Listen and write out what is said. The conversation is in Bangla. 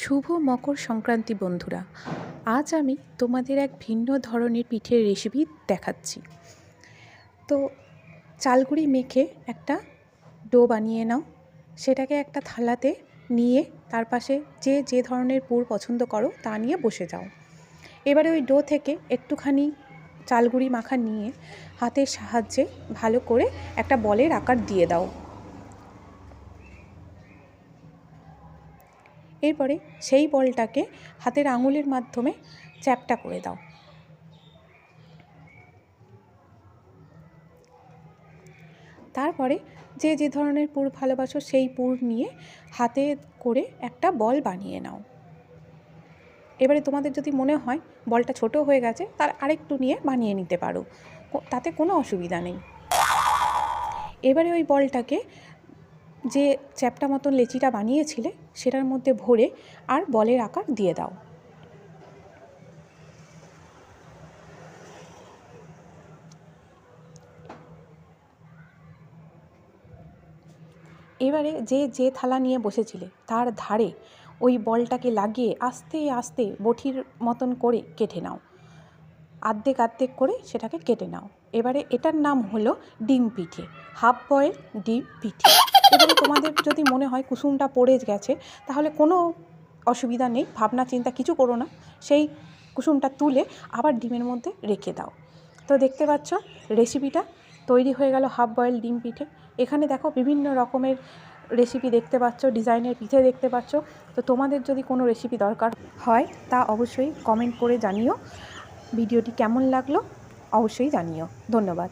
শুভ মকর সংক্রান্তি বন্ধুরা, আজ আমি তোমাদের এক ভিন্ন ধরনের পিঠের রেসিপি দেখাচ্ছি। তো চালগুড়ি মেখে একটা ডো বানিয়ে নাও, সেটাকে একটা থালাতে নিয়ে তার পাশে যে ধরনের পুর পছন্দ করো তা নিয়ে বসে যাও। এবারে ওই ডো থেকে একটুখানি চালগুড়ি মাখা নিয়ে হাতের সাহায্যে ভালো করে একটা বলের আকার দিয়ে দাও। এরপরে সেই বলটাকে হাতের আঙুলের মাধ্যমে চ্যাপ্টা করে দাও। তারপরে যে ধরনের পুর ভালোবাসো সেই পুর নিয়ে হাতে করে একটা বল বানিয়ে নাও। এবারে তোমাদের যদি মনে হয় বলটা ছোট হয়ে গেছে, তার আরেকটু নিয়ে বানিয়ে নিতে পারো, তাতে কোনো অসুবিধা নেই। এবারে ওই বলটাকে যে চ্যাপ্টা মতন লেচিটা বানিয়েছিলে সেটার মধ্যে ভরে আর বলের আকার দিয়ে দাও। এবারে যে থালা নিয়ে বসেছিলে তার ধারে ওই বলটাকে লাগিয়ে আস্তে আস্তে বটির মতন করে কেটে নাও, আর্ধেক করে সেটাকে কেটে নাও। এবারে এটার নাম হলো ডিম পিঠে, হাফ বয়েল ডিম পিঠে। এবারে তোমাদের যদি মনে হয় কুসুমটা পড়ে গেছে, তাহলে কোনো অসুবিধা নেই, ভাবনা চিন্তা কিছু করো না, সেই কুসুমটা তুলে আবার ডিমের মধ্যে রেখে দাও। তো দেখতে পাচ্ছ রেসিপিটা তৈরি হয়ে গেল, হাফ বয়েল ডিম পিঠে। এখানে দেখো বিভিন্ন রকমের রেসিপি দেখতে পাচ্ছ, ডিজাইনের পিঠে দেখতে পাচ্ছ। তো তোমাদের যদি কোনো রেসিপি দরকার হয় তা অবশ্যই কমেন্ট করে জানিও। ভিডিওটি কেমন লাগলো অবশ্যই জানিও। ধন্যবাদ।